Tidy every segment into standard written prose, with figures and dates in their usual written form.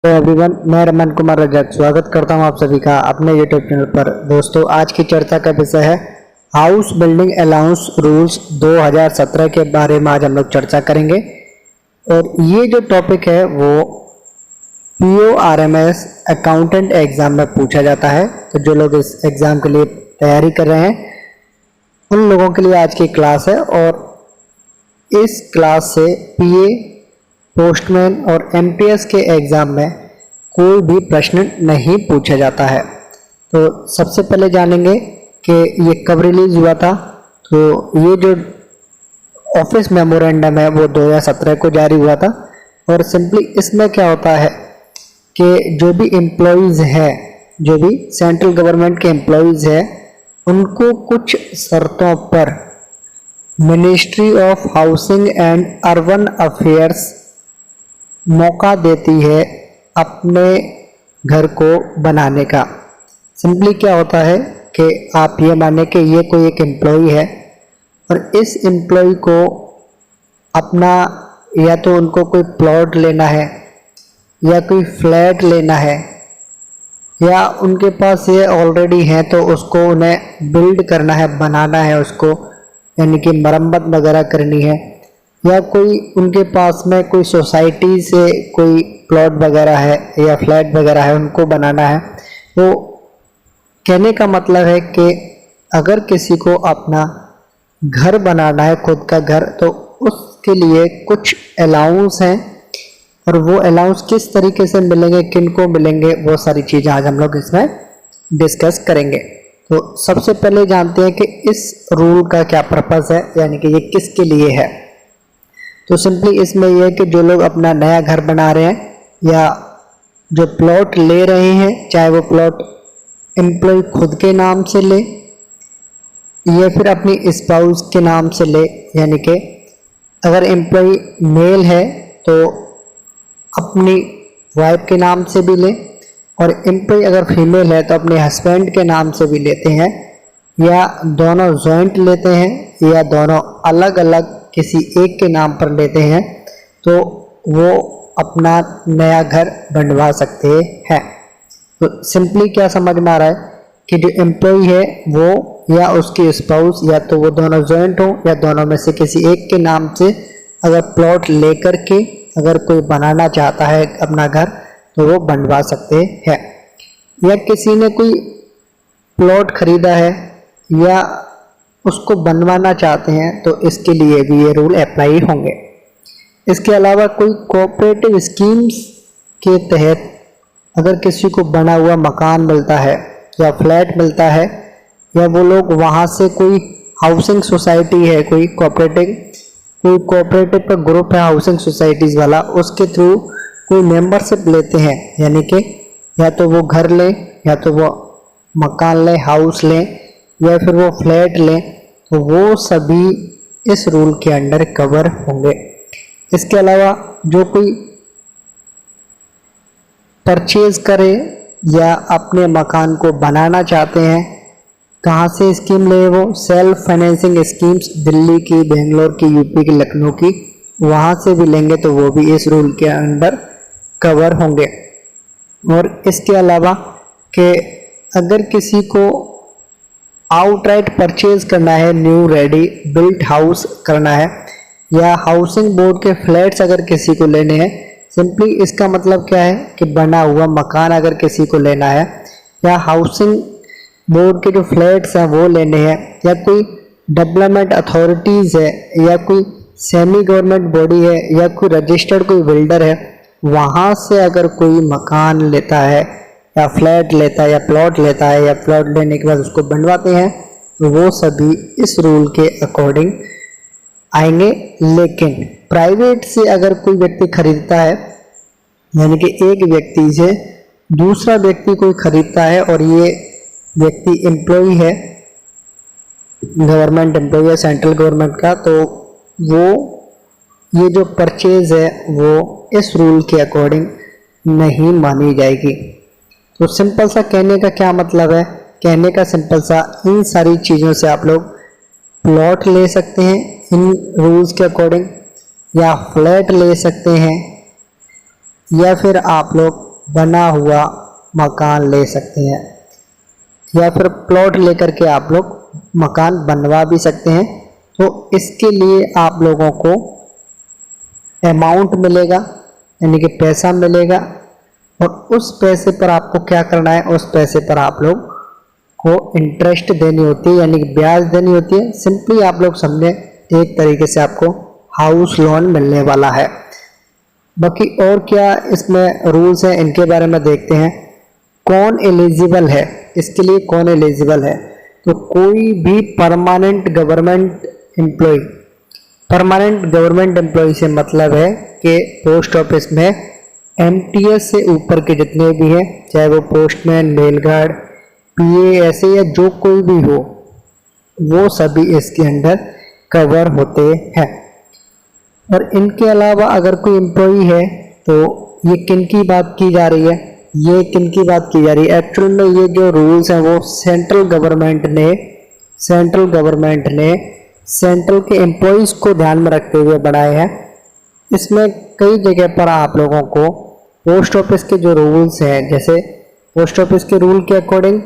Everyone, मैं रमन कुमार रजक स्वागत करता हूं आप सभी का अपने यूट्यूब चैनल पर। दोस्तों, आज की चर्चा का विषय है हाउस बिल्डिंग अलाउंस रूल्स 2017 के बारे में आज हम लोग चर्चा करेंगे। और ये जो टॉपिक है वो PORMS अकाउंटेंट एग्जाम में पूछा जाता है। तो जो लोग इस एग्जाम के लिए तैयारी कर रहे हैं उन लोगों के लिए आज की क्लास है। और इस क्लास से PA, पोस्टमैन और MTS के एग्ज़ाम में कोई भी प्रश्न नहीं पूछा जाता है। तो सबसे पहले जानेंगे कि ये कब रिलीज़ हुआ था। तो ये जो ऑफिस मेमोरेंडम है वो 2017 को जारी हुआ था। और सिंपली इसमें क्या होता है कि जो भी एम्प्लॉयज़ हैं, जो भी सेंट्रल गवर्नमेंट के एम्प्लॉयज़ हैं, उनको कुछ शर्तों पर ministry of housing and urban affairs मौका देती है अपने घर को बनाने का। सिंपली क्या होता है कि आप ये माने कि ये कोई एक एम्प्लॉई है और इस एम्प्लॉई को अपना या तो उनको कोई प्लॉट लेना है या कोई फ्लैट लेना है, या उनके पास ये ऑलरेडी है तो उसको उन्हें बिल्ड करना है, बनाना है उसको, यानी कि मरम्मत वगैरह करनी है, या कोई उनके पास में कोई सोसाइटी से कोई प्लॉट वगैरह है या फ्लैट वगैरह है, उनको बनाना है। तो कहने का मतलब है कि अगर किसी को अपना घर बनाना है, खुद का घर, तो उसके लिए कुछ अलाउंस हैं। और वो अलाउंस किस तरीके से मिलेंगे, किन को मिलेंगे, वो सारी चीज़ें आज हम लोग इसमें डिस्कस करेंगे। तो सबसे पहले जानते हैं कि इस रूल का क्या पर्पस है, यानी कि ये किसके लिए है। तो सिंपली इसमें यह है कि जो लोग अपना नया घर बना रहे हैं या जो प्लॉट ले रहे हैं, चाहे वो प्लॉट एम्प्लॉय खुद के नाम से ले या फिर अपनी स्पाउस के नाम से ले, यानी कि अगर एम्प्लॉय मेल है तो अपनी वाइफ के नाम से भी ले, और एम्प्लॉय अगर फीमेल है तो अपने हस्बैंड के नाम से भी लेते हैं, या दोनों जॉइंट लेते हैं या दोनों अलग अलग किसी एक के नाम पर लेते हैं, तो वो अपना नया घर बनवा सकते हैं। तो सिंपली क्या समझ में आ रहा है कि जो एम्प्लॉय है वो या उसकी स्पाउस, या तो वो दोनों जॉइंट हो या दोनों में से किसी एक के नाम से अगर प्लॉट लेकर के अगर कोई बनाना चाहता है अपना घर, तो वो बनवा सकते हैं। या किसी ने कोई प्लॉट खरीदा है या उसको बनवाना चाहते हैं, तो इसके लिए भी ये रूल अप्लाई होंगे। इसके अलावा कोई कोऑपरेटिव स्कीम्स के तहत अगर किसी को बना हुआ मकान मिलता है या फ्लैट मिलता है, या वो लोग वहाँ से कोई हाउसिंग सोसाइटी है, कोई कोऑपरेटिव का ग्रुप है हाउसिंग सोसाइटीज़ वाला, उसके थ्रू कोई मेंबरशिप लेते हैं, यानी कि या तो वो घर लें या तो वो मकान लें, हाउस लें, या फिर वो फ्लैट लें, तो वो सभी इस रूल के अंडर कवर होंगे। इसके अलावा जो कोई परचेज करे या अपने मकान को बनाना चाहते हैं, कहाँ से स्कीम ले, वो सेल्फ फाइनेंसिंग स्कीम्स दिल्ली की, बेंगलोर की, यूपी की, लखनऊ की, वहाँ से भी लेंगे तो वो भी इस रूल के अंडर कवर होंगे। और इसके अलावा कि अगर किसी को आउटराइट परचेज करना है, न्यू रेडी बिल्ट हाउस करना है, या हाउसिंग बोर्ड के फ्लैट्स अगर किसी को लेने हैं, सिंपली इसका मतलब क्या है कि बना हुआ मकान अगर किसी को लेना है, या हाउसिंग बोर्ड के जो फ्लैट्स हैं वो लेने हैं, या कोई डेवलपमेंट अथॉरिटीज़ है, या कोई सेमी गवर्नमेंट बॉडी है, या कोई रजिस्टर्ड कोई बिल्डर है, वहाँ से अगर कोई मकान लेता है या फ्लैट लेता है या प्लॉट लेता है, या प्लॉट लेने के बाद उसको बनवाते हैं, तो वो सभी इस रूल के अकॉर्डिंग आएंगे। लेकिन प्राइवेट से अगर कोई व्यक्ति खरीदता है, यानी कि एक व्यक्ति से दूसरा व्यक्ति कोई खरीदता है और ये व्यक्ति एम्प्लॉय है, गवर्नमेंट एम्प्लॉय है सेंट्रल गवर्नमेंट का, तो वो ये जो परचेज है वो इस रूल के अकॉर्डिंग नहीं मानी जाएगी। तो सिंपल सा कहने का क्या मतलब है, कहने का सिंपल सा, इन सारी चीज़ों से आप लोग प्लॉट ले सकते हैं इन रूल्स के अकॉर्डिंग, या फ्लैट ले सकते हैं, या फिर आप लोग बना हुआ मकान ले सकते हैं, या फिर प्लॉट लेकर के आप लोग मकान बनवा भी सकते हैं। तो इसके लिए आप लोगों को अमाउंट मिलेगा, यानी कि पैसा मिलेगा, और उस पैसे पर आपको क्या करना है, उस पैसे पर आप लोग को इंटरेस्ट देनी होती है, यानी कि ब्याज देनी होती है। सिंपली आप लोग समझे, एक तरीके से आपको हाउस लोन मिलने वाला है। बाकी और क्या इसमें रूल्स हैं, इनके बारे में देखते हैं। कौन एलिजिबल है, इसके लिए कौन एलिजिबल है, तो कोई भी permanent government employee. Permanent government employee से मतलब है कि पोस्ट ऑफिस में एमटीएस से ऊपर के जितने भी हैं, चाहे वो पोस्टमैन, मेल गार्ड, पीए, ऐसे या जो कोई भी हो, वो सभी इसके अंडर कवर होते हैं। और इनके अलावा अगर कोई एम्प्लॉय है तो ये किन की बात की जा रही है, ये किन की बात की जा रही है, एक्चुअल में ये जो रूल्स हैं वो सेंट्रल गवर्नमेंट ने सेंट्रल के एम्प्लॉयज़ को ध्यान में रखते हुए बनाए हैं। इसमें कई जगह पर आप लोगों को पोस्ट ऑफिस के जो रूल्स हैं, जैसे पोस्ट ऑफिस के रूल के अकॉर्डिंग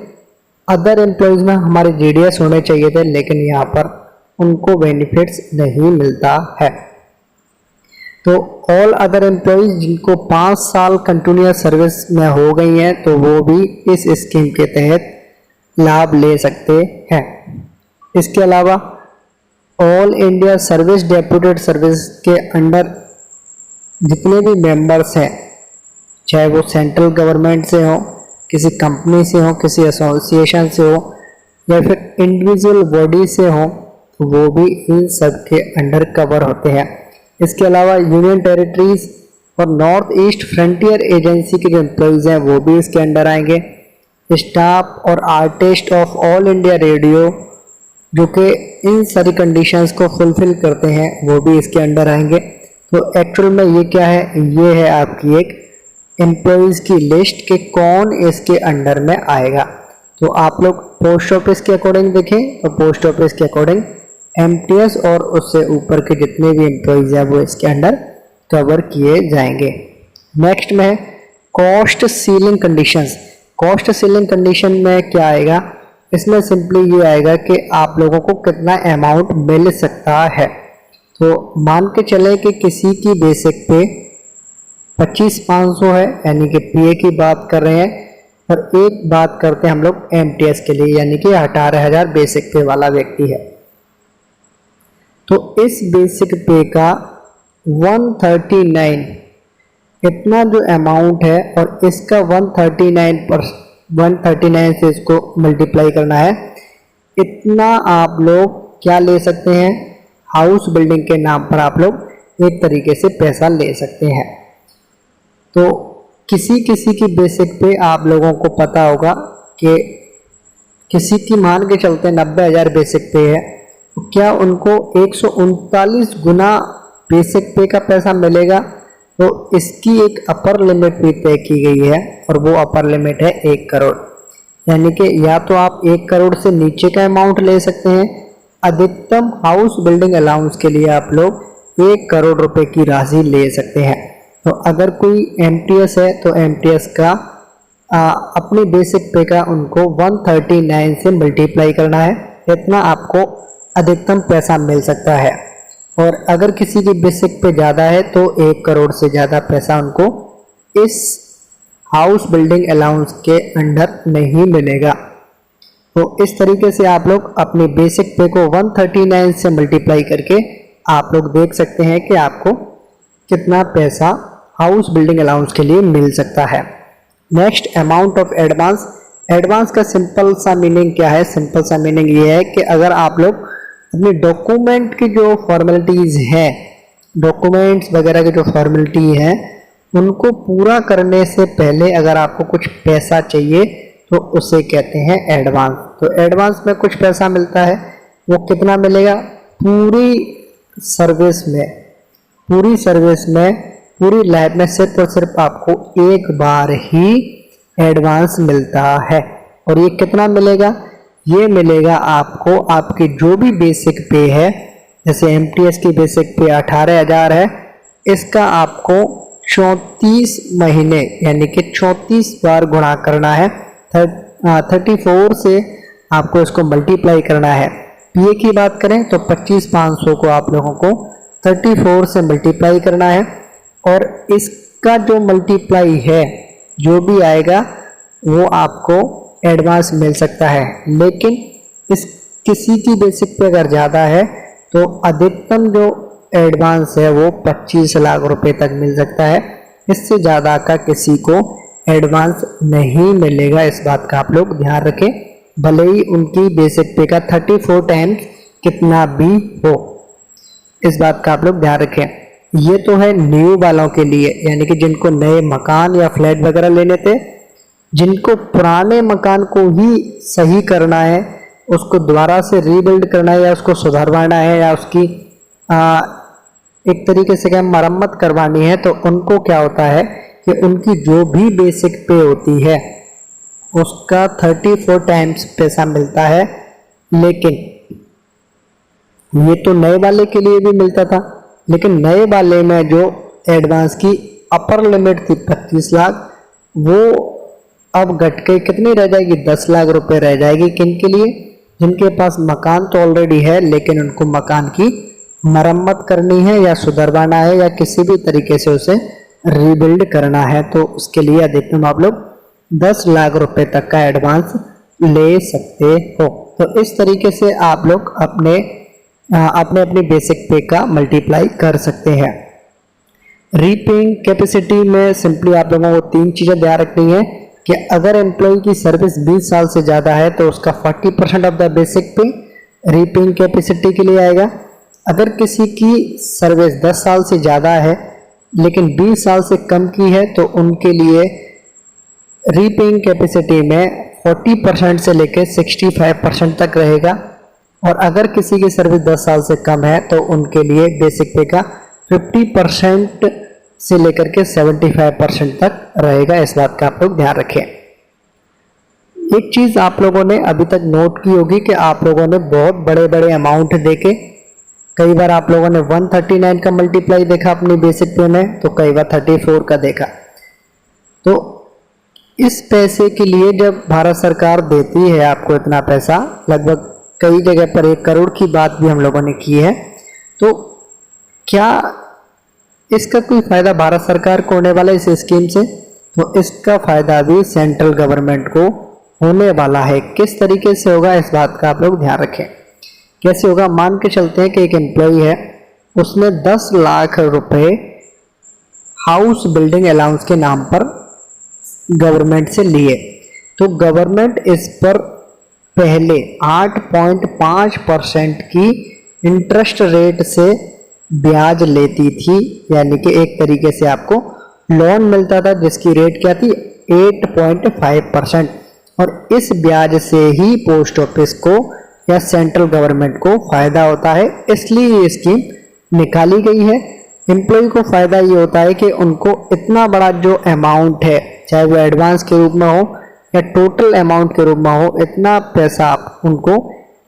अदर एम्प्लॉयज़ में हमारे जीडीएस होने चाहिए थे, लेकिन यहाँ पर उनको बेनिफिट्स नहीं मिलता है। तो ऑल अदर एम्प्लॉयज़ जिनको 5 साल कंटिन्यूस सर्विस में हो गई हैं, तो वो भी इस स्कीम के तहत लाभ ले सकते हैं। इसके अलावा all India service deputed service के अंडर जितने भी मेंबर्स हैं, चाहे वो सेंट्रल गवर्नमेंट से हो, किसी कंपनी से हो, किसी एसोसिएशन से हो, या फिर इंडिविजुअल बॉडी से हो, तो वो भी इन सब के अंडर कवर होते हैं। इसके अलावा यूनियन टेरिटरीज और नॉर्थ ईस्ट फ्रंटियर एजेंसी के जो एम्प्लॉयज़ हैं वो भी इसके अंडर आएंगे। स्टाफ और artist of all India radio जो कि इन सारी कंडीशंस को फुलफिल करते हैं, वो भी इसके अंडर आएंगे। तो एक्चुअल में ये क्या है, ये है आपकी एक एम्प्लॉयज़ की लिस्ट कि कौन इसके अंडर में आएगा। तो आप लोग पोस्ट ऑफिस के अकॉर्डिंग देखें तो पोस्ट ऑफिस के अकॉर्डिंग एमटीएस और उससे ऊपर के जितने भी एम्प्लॉयज़ हैं वो इसके अंडर कवर किए जाएंगे। नेक्स्ट में है cost ceiling conditions. Cost ceiling condition में क्या आएगा, इसमें सिंपली ये आएगा कि आप लोगों को कितना अमाउंट मिल सकता है। तो मान के चले कि किसी की बेसिक पे 25,500 है, यानी कि पीए की बात कर रहे हैं, और एक बात करते हैं हम लोग एमटीएस के लिए, यानी कि 18,000 बेसिक पे वाला व्यक्ति है। तो इस बेसिक पे का 139 इतना जो अमाउंट है, और इसका 139 से इसको मल्टीप्लाई करना है, इतना आप लोग क्या ले सकते हैं, हाउस बिल्डिंग के नाम पर आप लोग एक तरीके से पैसा ले सकते हैं। तो किसी किसी की बेसिक पे आप लोगों को पता होगा कि किसी की मान के चलते 90,000 बेसिक पे है, तो क्या उनको 139 गुना बेसिक पे का पैसा मिलेगा। तो इसकी एक अपर लिमिट भी तय की गई है, और वो अपर लिमिट है 1 करोड़, यानी कि या तो आप 1 करोड़ से नीचे का अमाउंट ले सकते हैं। अधिकतम हाउस बिल्डिंग अलाउंस के लिए आप लोग 1 करोड़ रुपए की राशि ले सकते हैं। तो अगर कोई एमटीएस है तो एमटीएस का अपनी बेसिक पे का उनको 139 से मल्टीप्लाई करना है, इतना आपको अधिकतम पैसा मिल सकता है। और अगर किसी की बेसिक पे ज़्यादा है तो 1 करोड़ से ज़्यादा पैसा उनको इस हाउस बिल्डिंग अलाउंस के अंडर नहीं मिलेगा। तो इस तरीके से आप लोग अपनी बेसिक पे को 139 से मल्टीप्लाई करके आप लोग देख सकते हैं कि आपको कितना पैसा हाउस बिल्डिंग अलाउंस के लिए मिल सकता है। Next, amount of advance. Advance का सिंपल सा मीनिंग क्या है, सिंपल सा मीनिंग ये है कि अगर आप लोग अपने डॉक्यूमेंट की जो फॉर्मेलिटीज़ हैं, डॉक्यूमेंट्स वगैरह की जो फॉर्मेलिटी हैं, उनको पूरा करने से पहले अगर आपको कुछ पैसा चाहिए तो उसे कहते हैं एडवांस। तो एडवांस में कुछ पैसा मिलता है, वो कितना मिलेगा, पूरी सर्विस में पूरी लाइफ में सिर्फ और सिर्फ आपको एक बार ही एडवांस मिलता है। और ये कितना मिलेगा, ये मिलेगा आपको आपकी जो भी बेसिक पे है, जैसे एमटीएस की बेसिक पे 18,000 है, इसका आपको 34 महीने यानी कि 34 बार गुणा करना है। 34 से आपको इसको मल्टीप्लाई करना है। पीए की बात करें तो 25,500 को आप लोगों को 34 से मल्टीप्लाई करना है और इसका जो मल्टीप्लाई है जो भी आएगा वो आपको एडवांस मिल सकता है। लेकिन इस किसी की बेसिक पे अगर ज़्यादा है तो अधिकतम जो एडवांस है वो 25 लाख रुपए तक मिल सकता है। इससे ज़्यादा का किसी को एडवांस नहीं मिलेगा, इस बात का आप लोग ध्यान रखें, भले ही उनकी बेसिक पे का 34 टाइम्स कितना भी हो। इस बात का आप लोग ध्यान रखें। ये तो है न्यू वालों के लिए, यानी कि जिनको नए मकान या फ्लैट वगैरह लेने थे। जिनको पुराने मकान को ही सही करना है, उसको दोबारा से रीबिल्ड करना है या उसको सुधारवाना है या उसकी एक तरीके से क्या मरम्मत करवानी है, तो उनको क्या होता है कि उनकी जो भी बेसिक पे होती है उसका 34 टाइम्स पैसा मिलता है। लेकिन ये तो नए वाले के लिए भी मिलता था, लेकिन नए वाले में जो एडवांस की अपर लिमिट थी 25 लाख, वो अब घट के कितनी रह जाएगी, 10 लाख रुपए रह जाएगी। किन के लिए? जिनके पास मकान तो ऑलरेडी है लेकिन उनको मकान की मरम्मत करनी है या सुधरवाना है या किसी भी तरीके से उसे रीबिल्ड करना है, तो उसके लिए अधिकतम आप लोग 10 लाख रुपए तक का एडवांस ले सकते हो। तो इस तरीके से आप लोग अपने अपनी बेसिक पे का मल्टीप्लाई कर सकते हैं। रीपेइंग कैपेसिटी में सिंपली आप लोगों को 3 चीज़ें ध्यान रखनी है कि अगर एम्प्लॉय की सर्विस 20 साल से ज़्यादा है तो उसका 40% ऑफ द बेसिक पे रीपेइंग कैपेसिटी के लिए आएगा। अगर किसी की सर्विस 10 साल से ज़्यादा है लेकिन 20 साल से कम की है तो उनके लिए रीपेइंग कैपेसिटी में 40% से लेकर 65% तक रहेगा। और अगर किसी की सर्विस 10 साल से कम है तो उनके लिए बेसिक पे का 50% से लेकर के 75% तक रहेगा। इस बात का आप लोग ध्यान रखें। एक चीज़ आप लोगों ने अभी तक नोट की होगी कि आप लोगों ने बहुत बड़े बड़े अमाउंट देके, कई बार आप लोगों ने 139 का मल्टीप्लाई देखा अपनी बेसिक पे में, तो कई बार 34 का देखा। तो इस पैसे के लिए जब भारत सरकार देती है आपको इतना पैसा, लगभग कई जगह पर 1 करोड़ की बात भी हम लोगों ने की है, तो क्या इसका कोई फ़ायदा भारत सरकार को होने वाला है इस स्कीम से? तो इसका फ़ायदा भी सेंट्रल गवर्नमेंट को होने वाला है। किस तरीके से होगा इस बात का आप लोग ध्यान रखें। कैसे होगा? मान के चलते हैं कि एक एम्प्लॉय है, उसने 10 लाख रुपए हाउस बिल्डिंग अलाउंस के नाम पर गवर्नमेंट से लिए, तो गवर्नमेंट इस पर पहले 8.5% की इंटरेस्ट रेट से ब्याज लेती थी। यानी कि एक तरीके से आपको लोन मिलता था जिसकी रेट क्या थी, 8.5%। और इस ब्याज से ही पोस्ट ऑफिस को या सेंट्रल गवर्नमेंट को फायदा होता है, इसलिए ये स्कीम निकाली गई है। एम्प्लॉय को फायदा ये होता है कि उनको इतना बड़ा जो अमाउंट है, चाहे वो एडवांस के रूप में हो या टोटल अमाउंट के रूप में हो, इतना पैसा उनको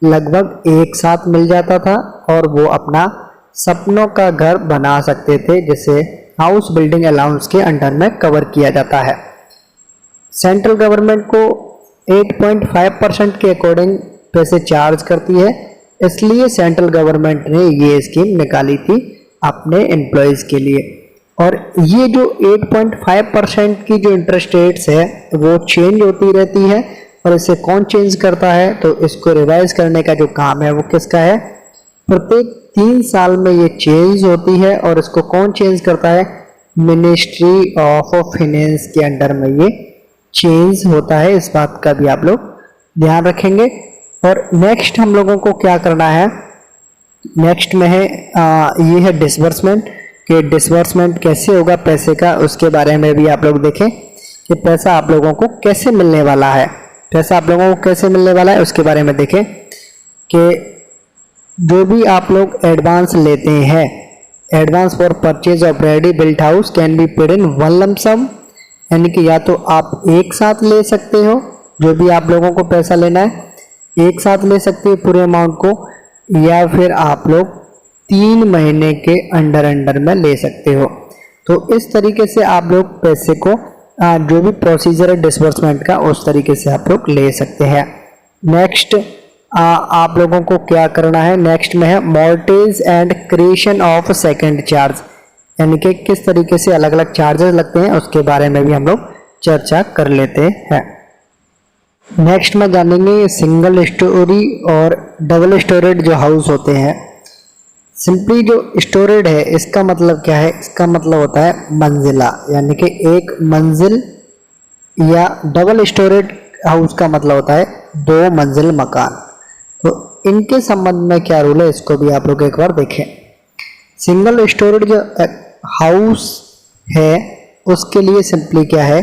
लगभग एक साथ मिल जाता था और वो अपना सपनों का घर बना सकते थे, जिसे हाउस बिल्डिंग अलाउंस के अंडर में कवर किया जाता है। सेंट्रल गवर्नमेंट को 8.5% के अकॉर्डिंग पैसे चार्ज करती है, इसलिए सेंट्रल गवर्नमेंट ने ये स्कीम निकाली थी अपने एम्प्लॉयज़ के लिए। और ये जो 8.5% की जो इंटरेस्ट रेट्स है वो चेंज होती रहती है। और इसे कौन चेंज करता है? तो इसको रिवाइज करने का जो काम है वो किसका है? प्रत्येक 3 साल में ये चेंज होती है। और इसको कौन चेंज करता है? मिनिस्ट्री ऑफ फाइनेंस के अंडर में ये चेंज होता है। इस बात का भी आप लोग ध्यान रखेंगे। और नेक्स्ट हम लोगों को क्या करना है, नेक्स्ट में है ये है डिसबर्समेंट, कि डिसबर्समेंट कैसे होगा पैसे का, उसके बारे में भी आप लोग देखें कि पैसा आप लोगों को कैसे मिलने वाला है। पैसा आप लोगों को कैसे मिलने वाला है उसके बारे में देखें कि जो भी आप लोग एडवांस लेते हैं, advance for purchase of ready built house can be paid in one lump sum, यानी कि या तो आप एक साथ ले सकते हो, जो भी आप लोगों को पैसा लेना है एक साथ ले सकते हो पूरे अमाउंट को, या फिर आप लोग 3 महीने के अंडर में ले सकते हो। तो इस तरीके से आप लोग पैसे को जो भी प्रोसीजर है डिसबर्समेंट का उस तरीके से आप लोग ले सकते हैं। नेक्स्ट आप लोगों को क्या करना है, नेक्स्ट में है mortgage and creation of second charge, यानी कि किस तरीके से अलग अलग चार्जेस लगते हैं उसके बारे में भी हम लोग चर्चा कर लेते हैं। नेक्स्ट में जानेंगे सिंगल स्टोरी और डबल स्टोरेड जो हाउस होते हैं। सिंपली जो स्टोरेड है इसका मतलब क्या है, इसका मतलब होता है मंजिला, यानी कि एक मंजिल, या डबल स्टोरेड हाउस का मतलब होता है 2 मंजिल मकान। तो इनके संबंध में क्या रूल है इसको भी आप लोग एक बार देखें। सिंगल स्टोरेड जो हाउस है उसके लिए सिंपली क्या है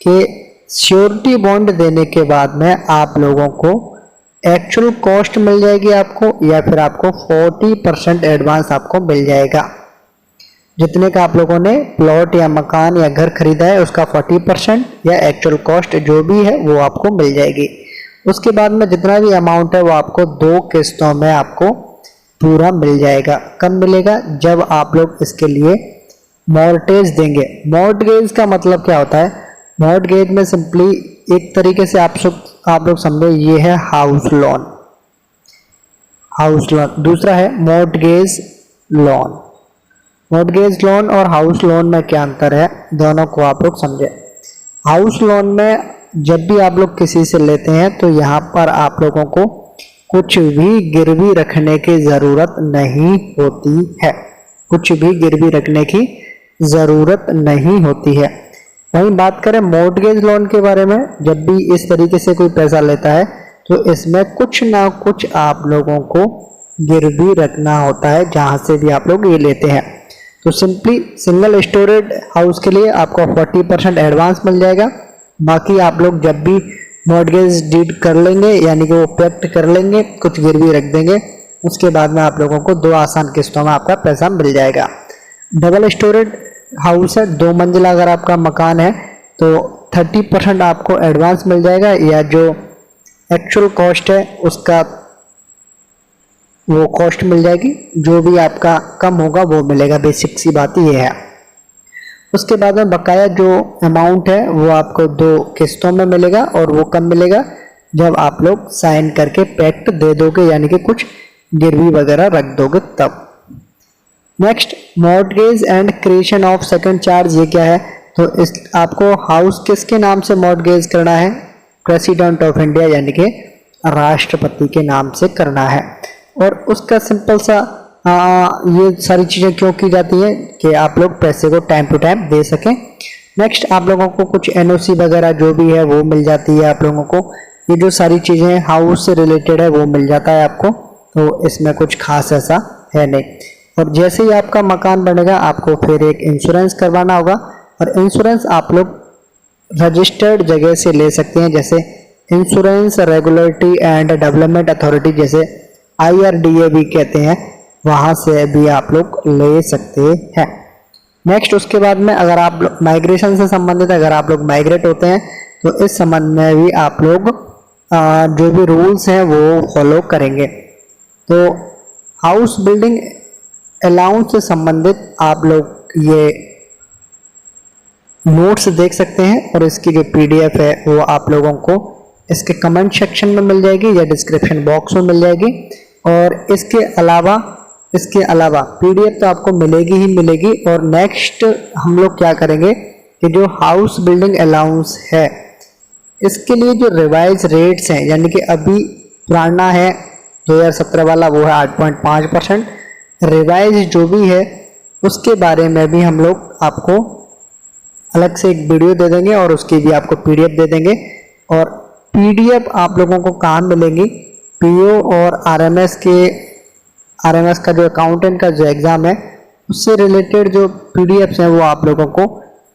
कि श्योरिटी बॉन्ड देने के बाद में आप लोगों को एक्चुअल कॉस्ट मिल जाएगी आपको, या फिर आपको 40% एडवांस आपको मिल जाएगा। जितने का आप लोगों ने प्लॉट या मकान या घर खरीदा है उसका 40% या एक्चुअल कॉस्ट जो भी है वो आपको मिल जाएगी। उसके बाद में जितना भी अमाउंट है वो आपको 2 किस्तों में आपको पूरा मिल जाएगा। कब मिलेगा, जब आप लोग इसके लिए मॉर्टगेज देंगे। मॉर्टगेज का मतलब क्या होता है, मॉर्टगेज में सिंपली एक तरीके से आप लोग समझो ये है हाउस लोन, दूसरा है मॉर्टगेज लोन। मॉर्टगेज लोन और हाउस लोन में क्या अंतर है, दोनों को आप लोग समझे। हाउस लोन में जब भी आप लोग किसी से लेते हैं तो यहाँ पर आप लोगों को कुछ भी गिरवी रखने की ज़रूरत नहीं होती है, कुछ भी गिरवी रखने की ज़रूरत नहीं होती है। वहीं बात करें मॉर्टगेज लोन के बारे में, जब भी इस तरीके से कोई पैसा लेता है तो इसमें कुछ ना कुछ आप लोगों को गिरवी रखना होता है जहां से भी आप लोग ये लेते हैं। तो सिंपली सिंगल स्टोरेड हाउस के लिए आपको 40% एडवांस मिल जाएगा। बाकी आप लोग जब भी मॉर्टगेज डीड कर लेंगे, यानी कि वो पेक्ट कर लेंगे, कुछ गिरवी रख देंगे, उसके बाद में आप लोगों को 2 आसान किस्तों में आपका पैसा मिल जाएगा। डबल स्टोरेड हाउस है, 2 मंजिला अगर आपका मकान है तो 30% आपको एडवांस मिल जाएगा, या जो एक्चुअल कॉस्ट है उसका वो कॉस्ट मिल जाएगी, जो भी आपका कम होगा वो मिलेगा। बेसिक सी बात ये है। उसके बाद में बकाया जो अमाउंट है वो आपको 2 किस्तों में मिलेगा, और वो कब मिलेगा, जब आप लोग साइन करके पैक्ट दे दोगे, यानी कि कुछ गिरवी वगैरह रख दोगे तब। Next mortgage and creation of second charge, ये क्या है, तो इस आपको हाउस किसके नाम से मॉर्टगेज करना है, प्रेसिडेंट ऑफ इंडिया यानी कि राष्ट्रपति के नाम से करना है। और उसका सिंपल सा ये सारी चीज़ें क्यों की जाती हैं कि आप लोग पैसे को टाइम टू टाइम दे सकें। नेक्स्ट आप लोगों को कुछ एनओसी वगैरह जो भी है वो मिल जाती है आप लोगों को। ये जो सारी चीज़ें हाउस से रिलेटेड है वो मिल जाता है आपको, तो इसमें कुछ खास ऐसा है नहीं। और जैसे ही आपका मकान बनेगा आपको फिर एक इंश्योरेंस करवाना होगा, और इंश्योरेंस आप लोग रजिस्टर्ड जगह से ले सकते हैं, जैसे insurance regulatory and development authority, जैसे IRDA भी कहते हैं, वहाँ से भी आप लोग ले सकते हैं। नेक्स्ट उसके बाद में अगर आप माइग्रेशन से संबंधित अगर आप लोग माइग्रेट होते हैं तो इस संबंध में भी आप लोग जो भी रूल्स हैं वो फॉलो करेंगे। तो हाउस बिल्डिंग अलाउंस से संबंधित आप लोग ये नोट्स देख सकते हैं, और इसकी जो PDF है वो आप लोगों को इसके कमेंट सेक्शन में मिल जाएगी या डिस्क्रिप्शन बॉक्स में मिल जाएगी। और इसके अलावा PDF तो आपको मिलेगी ही मिलेगी। और नेक्स्ट हम लोग क्या करेंगे कि जो हाउस बिल्डिंग अलाउंस है इसके लिए जो रिवाइज रेट्स हैं, यानी कि अभी पुराना है 2017 वाला वो है 8.5%, रिवाइज जो भी है उसके बारे में भी हम लोग आपको अलग से एक वीडियो दे देंगे और उसकी भी आपको PDF दे देंगे। और PDF आप लोगों को कहाँ मिलेंगी, PO और RMS का जो अकाउंटेंट का जो एग्ज़ाम है उससे रिलेटेड जो PDFs हैं वो आप लोगों को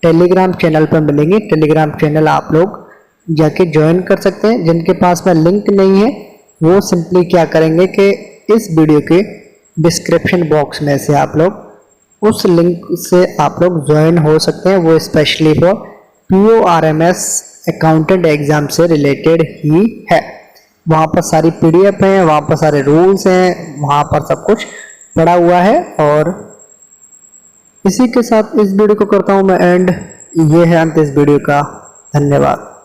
टेलीग्राम चैनल पर मिलेंगी। टेलीग्राम चैनल आप लोग जाके ज्वाइन कर सकते हैं। जिनके पास में लिंक नहीं है वो सिंपली क्या करेंगे कि इस वीडियो के डिस्क्रिप्शन बॉक्स में से आप लोग उस लिंक से आप लोग ज्वाइन हो सकते हैं। वो specially for PO RMS accountant exam से रिलेटेड ही है। वहाँ पर सारी PDF हैं, वहाँ पर सारे रूल्स हैं, वहाँ पर सब कुछ पड़ा हुआ है। और इसी के साथ इस वीडियो को करता हूँ मैं एंड। ये है अंत इस वीडियो का। धन्यवाद।